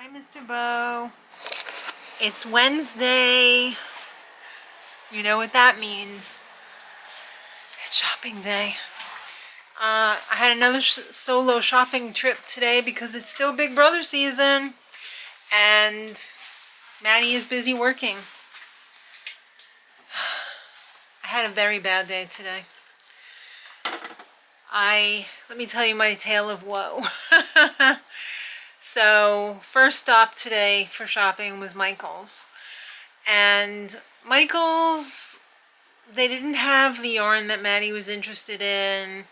Hi, Mr. Bo. It's Wednesday. You know what that means. It's shopping day. I had another solo shopping trip today because it's still Big Brother season and Maddie is busy working. I had a very bad day today. Let me tell you my tale of woe. So, first stop today for shopping was Michael's. And Michael's, they didn't have the yarn that Maddie was interested in.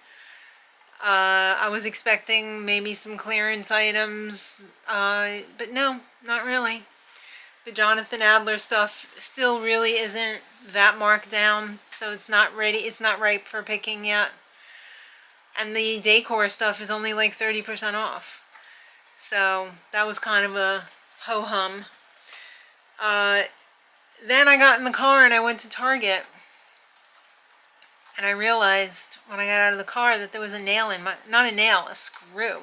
I was expecting maybe some clearance items, but no, not really. The Jonathan Adler stuff still really isn't that marked down, so it's not ready, it's not ripe for picking yet. And the decor stuff is only like 30% off. So that was kind of a ho-hum. Then I got in the car and I went to Target. And I realized when I got out of the car that there was a nail in my, not a nail, a screw.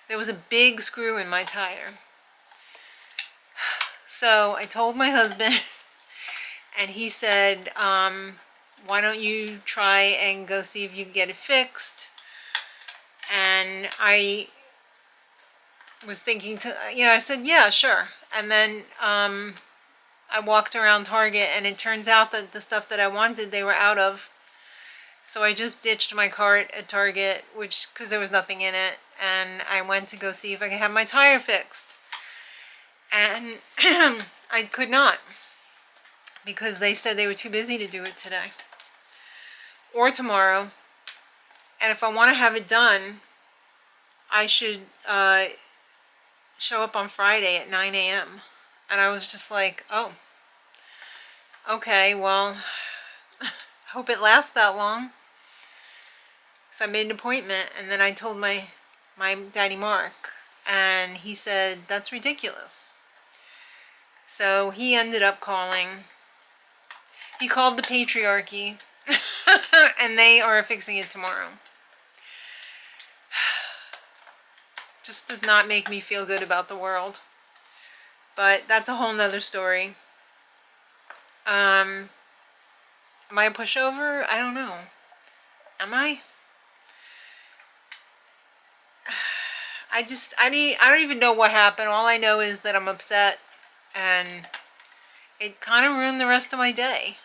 There was a big screw in my tire. So I told my husband and he said, why don't you try and go see if you can get it fixed? And I was thinking I said, yeah, sure. And then I walked around Target and it turns out that the stuff that I wanted, they were out of. So I just ditched my cart at Target, because there was nothing in it, and I went to go see if I could have my tire fixed. And I could not, because they said they were too busy to do it today or tomorrow. And if I want to have it done, I should show up on Friday at 9 a.m. And I was just like, oh, okay, well, hope it lasts that long. So I made an appointment, and then I told my daddy Mark, and he said, that's ridiculous. So he ended up calling. He called the patriarchy, and they are fixing it tomorrow. Just does not make me feel good about the world. But that's a whole nother story. Am I a pushover? I don't know. Am I? I don't even know what happened. All I know is that I'm upset, and it kind of ruined the rest of my day.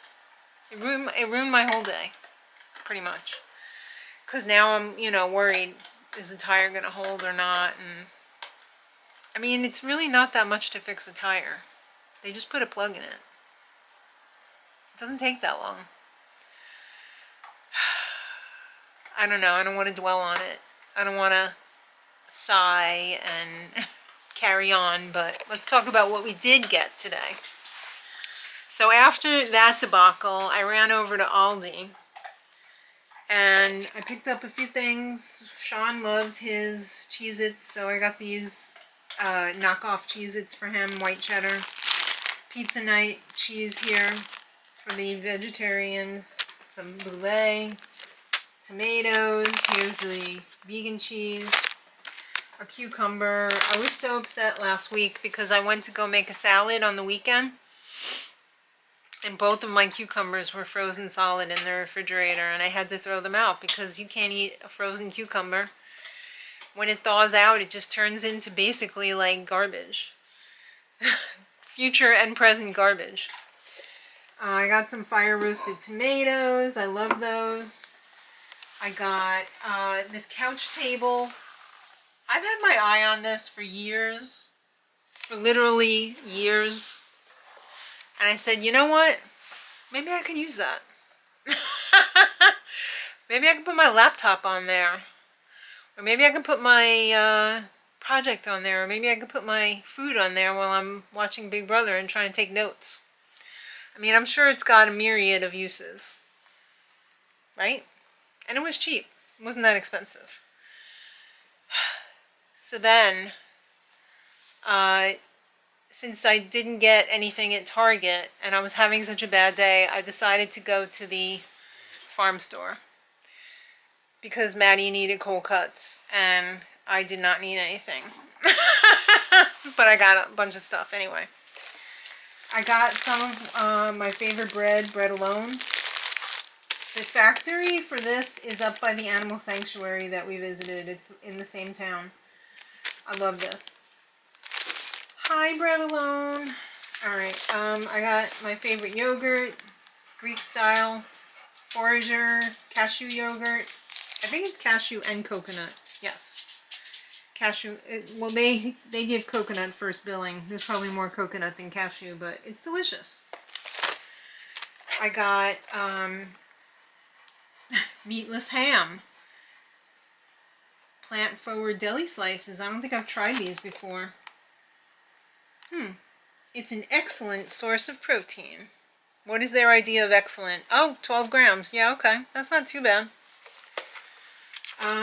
It ruined my whole day, pretty much. Because now I'm, worried, is the tire going to hold or not? And I mean, it's really not that much to fix a tire. They just put a plug in it. It doesn't take that long. I don't know. I don't want to dwell on it. I don't want to sigh and carry on, but let's talk about what we did get today. So after that debacle, I ran over to Aldi and I picked up a few things. Sean loves his Cheez-Its, so I got these knockoff Cheez-Its for him, white cheddar. Pizza night cheese here for the vegetarians. Some boulet, tomatoes. Here's the vegan cheese. A cucumber. I was so upset last week because I went to go make a salad on the weekend, and both of my cucumbers were frozen solid in the refrigerator, and I had to throw them out because you can't eat a frozen cucumber. When it thaws out, it just turns into basically like garbage. Future and present garbage. I got some fire roasted tomatoes. I love those. I got this couch table. I've had my eye on this for years, for literally years. And I said, you know what? Maybe I can use that. Maybe I can put my laptop on there. Or maybe I can put my project on there. Or maybe I can put my food on there while I'm watching Big Brother and trying to take notes. I mean, I'm sure it's got a myriad of uses. Right? And it was cheap. It wasn't that expensive. So then, since I didn't get anything at Target and I was having such a bad day, I decided to go to the farm store because Maddie needed cold cuts and I did not need anything. but I got a bunch of stuff anyway. I got some of my favorite bread alone. The factory for this is up by the animal sanctuary that we visited. It's in the same town. I love this. Hi, bread alone. Alright, I got my favorite yogurt, Greek style, forager, cashew yogurt. I think it's cashew and coconut. Yes. Cashew, well they give coconut first billing. There's probably more coconut than cashew, but it's delicious. I got meatless ham. Plant forward deli slices. I don't think I've tried these before. It's an excellent source of protein. What is their idea of excellent? Oh, 12 grams. Yeah, okay. That's not too bad.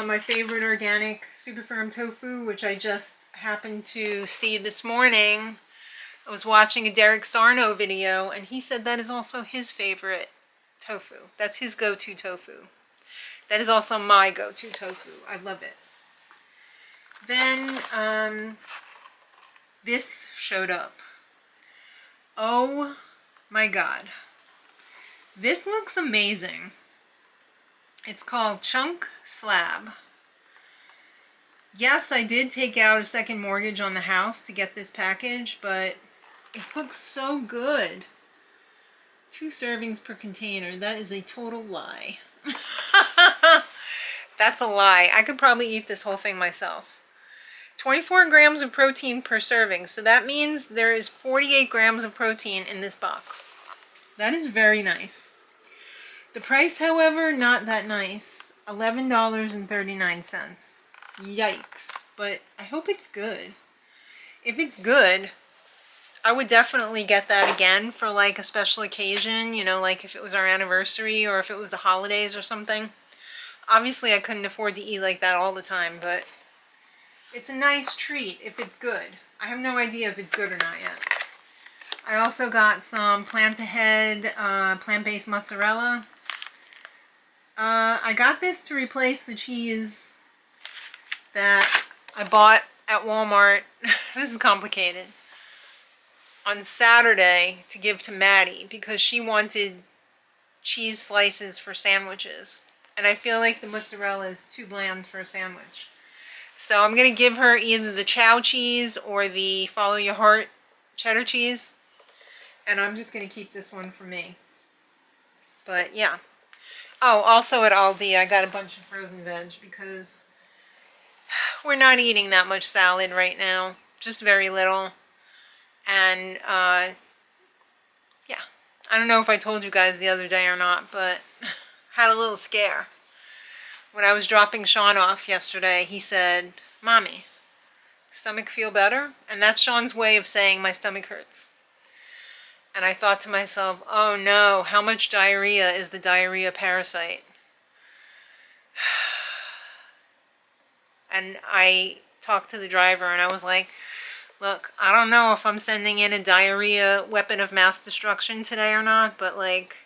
My favorite organic super firm tofu, which I just happened to see this morning. I was watching a Derek Sarno video, and he said that is also his favorite tofu. That's his go-to tofu. That is also my go-to tofu. I love it. Then, this showed up. Oh my God. This looks amazing. It's called Chunk Slab. Yes, I did take out a second mortgage on the house to get this package, but it looks so good. 2 servings per container. That is a total lie. That's a lie. I could probably eat this whole thing myself. 24 grams of protein per serving. So that means there is 48 grams of protein in this box. That is very nice. The price, however, not that nice. $11.39. Yikes. But I hope it's good. If it's good, I would definitely get that again for like a special occasion, you know, like if it was our anniversary or if it was the holidays or something. Obviously, I couldn't afford to eat like that all the time, but it's a nice treat if it's good. I have no idea if it's good or not yet. I also got some Plant Ahead plant-based mozzarella. I got this to replace the cheese that I bought at Walmart. This is complicated. On Saturday to give to Maddie because she wanted cheese slices for sandwiches. And I feel like the mozzarella is too bland for a sandwich. So I'm going to give her either the chow cheese or the Follow Your Heart cheddar cheese. And I'm just going to keep this one for me. But yeah. Oh, also at Aldi I got a bunch of frozen veg because we're not eating that much salad right now. Just very little. And yeah. I don't know if I told you guys the other day or not, but had a little scare. When I was dropping Sean off yesterday, he said, "Mommy, stomach feel better?" And that's Sean's way of saying my stomach hurts. And I thought to myself, oh no, how much diarrhea is the diarrhea parasite? And I talked to the driver and I was like, look, I don't know if I'm sending in a diarrhea weapon of mass destruction today or not, but like,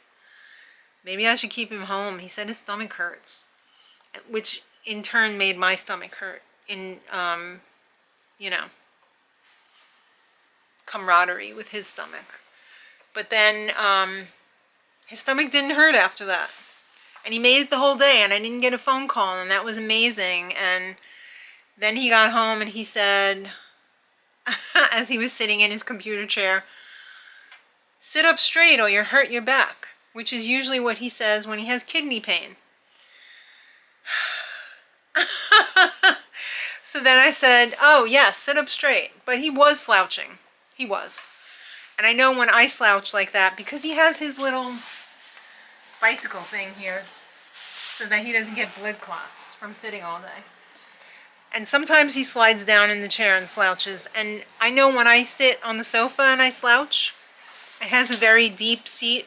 maybe I should keep him home. He said his stomach hurts, which in turn made my stomach hurt in, you know, camaraderie with his stomach. But then his stomach didn't hurt after that. And he made it the whole day and I didn't get a phone call and that was amazing. And then he got home and he said, as he was sitting in his computer chair, "Sit up straight or you'll hurt your back," which is usually what he says when he has kidney pain. So then I said, oh yes, sit up straight. But he was slouching. He was. And I know when I slouch like that, because he has his little bicycle thing here, so that he doesn't get blood clots from sitting all day. And sometimes he slides down in the chair and slouches. And I know when I sit on the sofa and I slouch, it has a very deep seat.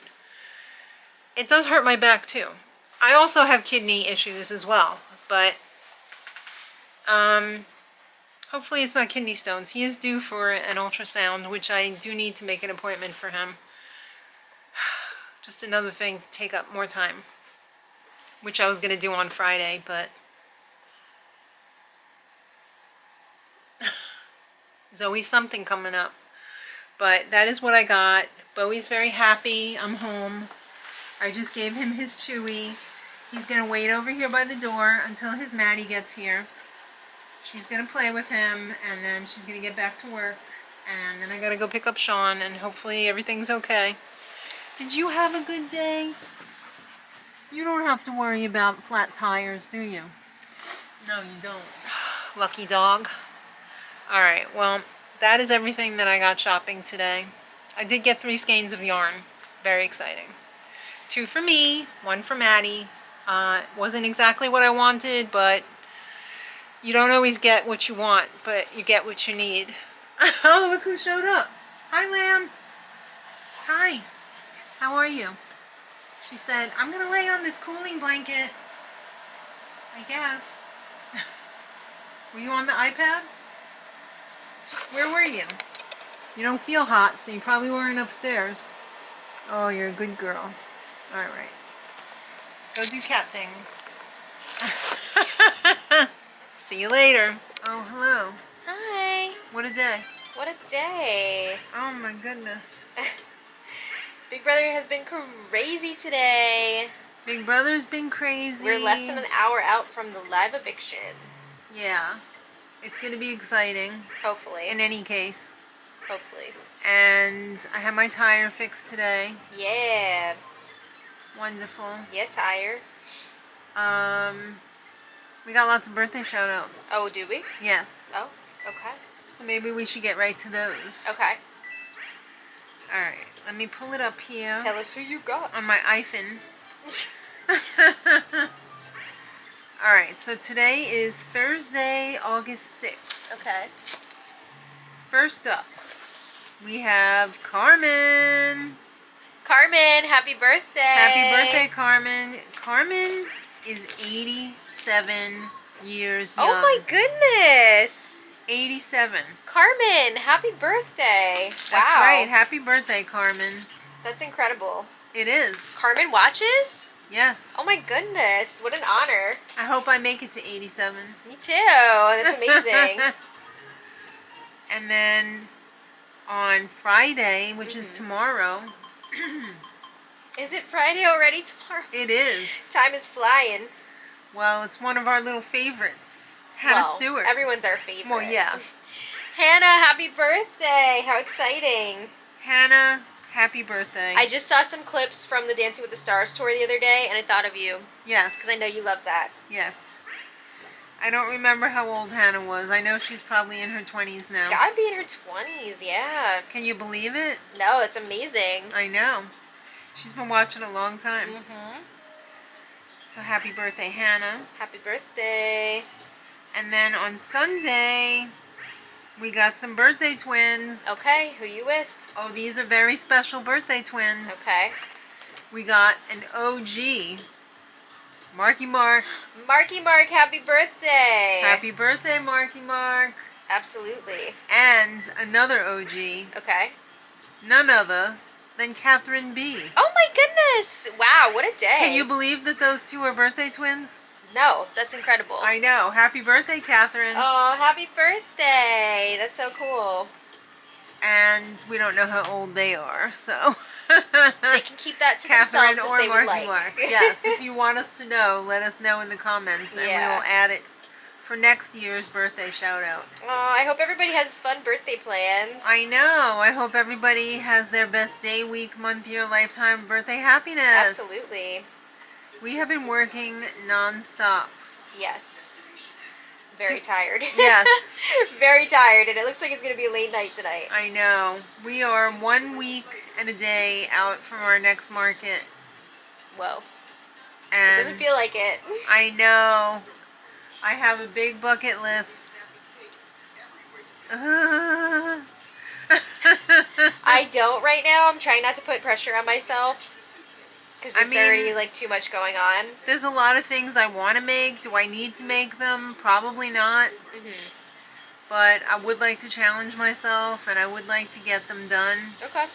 It does hurt my back too. I also have kidney issues as well, but hopefully it's not kidney stones. He is due for an ultrasound, which I do need to make an appointment for him. Just another thing to take up more time, which I was going to do on Friday, but There's always something coming up. But that is what I got. Bowie's very happy. I'm home. I just gave him his Chewy. He's going to wait over here by the door until his Maddie gets here. She's going to play with him, and then she's going to get back to work. And then I got to go pick up Sean, and hopefully everything's okay. Did you have a good day? You don't have to worry about flat tires, do you? No, you don't. Lucky dog. Alright, well, that is everything that I got shopping today. I did get 3 skeins of yarn. Very exciting. 2 for me, 1 for Maddie. Wasn't exactly what I wanted, but you don't always get what you want, but you get what you need. Oh, look who showed up. Hi, Lamb. Hi. How are you? She said, I'm going to lay on this cooling blanket. I guess. Were you on the iPad? Where were you? You don't feel hot, so you probably weren't upstairs. Oh, you're a good girl. All right. Go do cat things. See you later. Oh, hello. Hi. What a day. What a day. Oh, my goodness. Big Brother has been crazy today. Big Brother's been crazy. We're less than an hour out from the live eviction. Yeah. It's going to be exciting. Hopefully. In any case. Hopefully. And I had my tire fixed today. Yeah. Wonderful. Yeah, tire. We got lots of birthday shout outs. Oh, do we? Yes. Oh, okay. So maybe we should get right to those. Okay. Alright, let me pull it up here. Tell us who you got. On my iPhone. Alright, so today is Thursday, August 6th. Okay. First up, we have Carmen. Carmen, happy birthday. Happy birthday, Carmen. Carmen is 87 years young. Oh my goodness. 87. Carmen, happy birthday. That's wow. right. Happy birthday, Carmen. That's incredible. It is. Carmen watches? Yes. Oh my goodness. What an honor. I hope I make it to 87. Me too. That's amazing. And then on Friday, which is tomorrow. Is it Friday already tomorrow? It is. Time is flying. Well, it's one of our little favorites. Hannah Stewart. Everyone's our favorite. Well, yeah. Hannah, happy birthday. How exciting. Hannah, happy birthday. I just saw some clips from the Dancing with the Stars tour the other day, and I thought of you. Yes. Because I know you love that. Yes. I don't remember how old Hannah was. I know she's probably in her 20s now. She's gotta be in her 20s, yeah. Can you believe it? No, it's amazing. I know. She's been watching a long time. Mm-hmm. So happy birthday, Hannah. Happy birthday. And then on Sunday, we got some birthday twins. Okay, who you with? Oh, these are very special birthday twins. Okay. We got an OG, Marky Mark. Marky Mark, happy birthday. Happy birthday, Marky Mark. Absolutely. And another OG, Okay. none other than Catherine B. Oh my goodness. Wow, what a day. Can you believe that those two are birthday twins? No, that's incredible. I know. Happy birthday, Catherine. Oh, happy birthday. That's so cool. And we don't know how old they are, so. They can keep that to Catherine themselves or if they would Marky like. Mark. Yes, if you want us to know, let us know in the comments, and we Yeah. will add it for next year's birthday shout out. Oh, I hope everybody has fun birthday plans. I know. I hope everybody has their best day, week, month, year, lifetime birthday happiness. Absolutely. We have been working non-stop. Yes. Very tired. Yes. Very tired, and it looks like it's going to be a late night tonight. I know. We are 1 week and a day out from our next market. Whoa. It And doesn't feel like it. I know. I have a big bucket list. I don't right now. I'm trying not to put pressure on myself. Because there's already like too much going on. There's a lot of things I want to make. Do I need to make them? Probably not. Mm-hmm. But I would like to challenge myself, and I would like to get them done. Okay.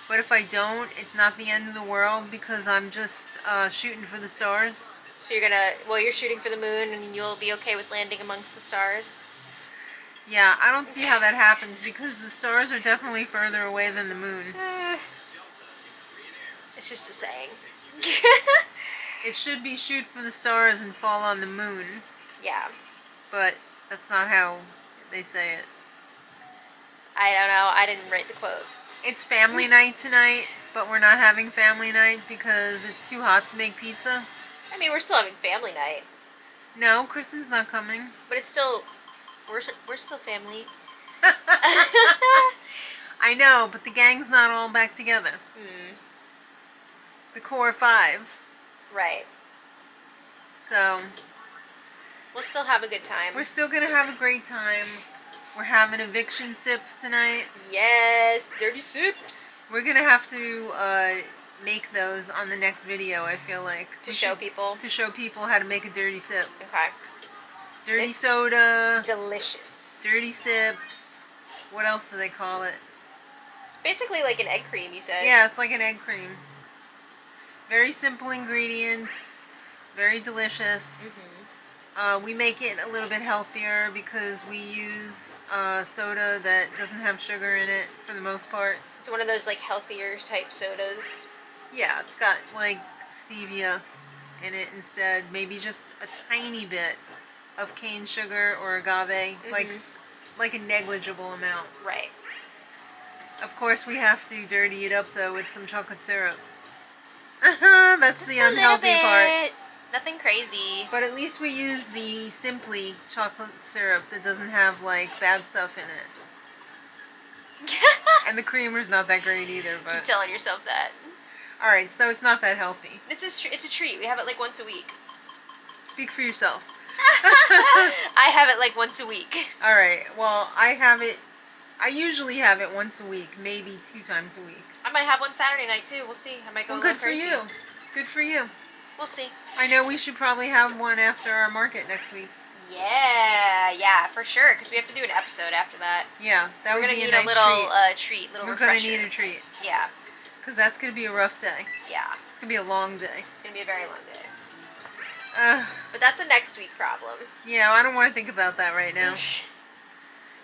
But if I don't, it's not the end of the world because I'm just shooting for the stars. So you're gonna, well, you're shooting for the moon, and you'll be okay with landing amongst the stars. Yeah, I don't see how that happens because the stars are definitely further away than the moon. It's just a saying. It should be shoot for the stars and fall on the moon, Yeah. but that's not how they say it. I don't know. I didn't write the quote. It's family night tonight, but we're not having family night because it's too hot to make pizza. I mean, we're still having family night. No, Kristen's not coming. But it's still... We're still family. I know, but the gang's not all back together. The core 5. Right. So... we'll still have a good time. we're still gonna have a great time. We're having eviction sips tonight. Yes, dirty soups. We're gonna have to make those on the next video, I feel like. To show people. To show people how to make a dirty sip. Okay. Dirty It's soda. delicious. Dirty sips. What else do they call it? It's basically like an egg cream, you said. Yeah, it's like an egg cream. Very simple ingredients. Very delicious. We make it a little bit healthier because we use soda that doesn't have sugar in it for the most part. It's one of those like healthier type sodas. Yeah, it's got like stevia in it instead. Maybe just a tiny bit of cane sugar or agave, like a negligible amount. Right. Of course, we have to dirty it up though with some chocolate syrup. That's Just the a little unhealthy part. bit. Nothing crazy. But at least we use the Simply chocolate syrup that doesn't have like bad stuff in it. And the creamer's not that great either. Keep But telling yourself that. all right, so it's not that healthy. It's a treat. We have it like once a week. Speak for yourself. I have it like once a week. All right. Well, I usually have it once a week, maybe 2 times a week. I might have one Saturday night too. We'll see. I might go Well, a little good for crazy. you. Good for you. We'll see. I know we should probably have one after our market next week. Yeah, for sure. Because we have to do an episode after that. Yeah, that We're would gonna be a need nice a little treat. little We're refresher. gonna need a treat Yeah, because that's gonna be a rough day. yeah. It's gonna be a long day. It's gonna be a very long day. But that's a next week problem. Yeah, I don't want to think about that right now.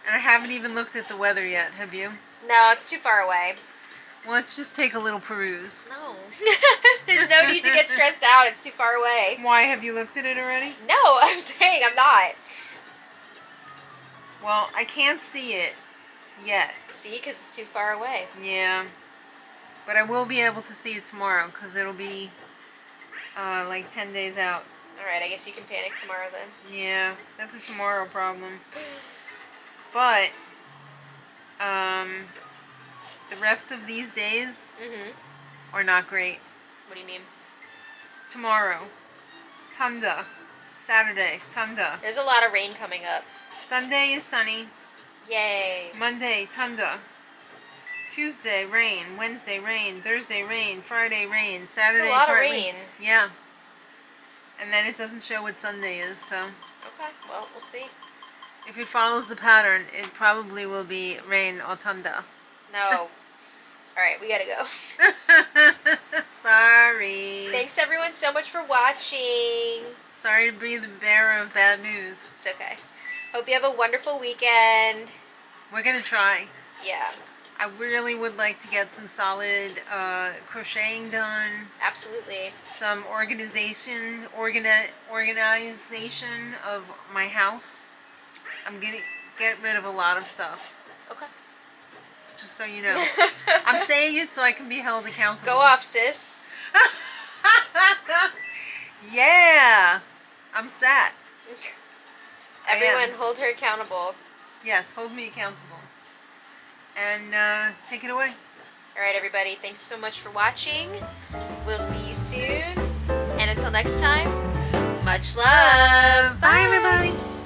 And I haven't even looked at the weather yet. Have you? No, it's too far away. Well, let's just take a little peruse. No. There's no need to get stressed out. It's too far away. Why, have you looked at it already? No, I'm saying I'm not. Well, I can't see it yet. See, because it's too far away. Yeah. But I will be able to see it tomorrow because it'll be like 10 days out. Alright, I guess you can panic tomorrow then. Yeah, that's a tomorrow problem. But the rest of these days are not great. What do you mean? Tomorrow, Tunda. Saturday, Tunda. There's a lot of rain coming up. Sunday is sunny. Yay. Monday, Tunda. Tuesday, rain. Wednesday, rain. Thursday, rain. Friday, rain. Saturday, It's a lot of partly. rain. Yeah. And then it doesn't show what Sunday is, so Okay, well, we'll see. if it follows the pattern, it probably will be rain or Tunda. No. Alright, we gotta go. Sorry. Thanks everyone so much for watching. Sorry to be the bearer of bad news. It's okay. Hope you have a wonderful weekend. We're gonna try. Yeah, I really would like to get some solid crocheting done. absolutely. Some organization of my house. I'm gonna get rid of a lot of stuff. Okay. Just so you know. I'm saying it so I can be held accountable. Go off, sis. Yeah. I'm sat. Everyone hold her accountable. Yes, hold me accountable. And take it away. Alright everybody, thanks so much for watching. We'll see you soon. And until next time, much love. Bye everybody.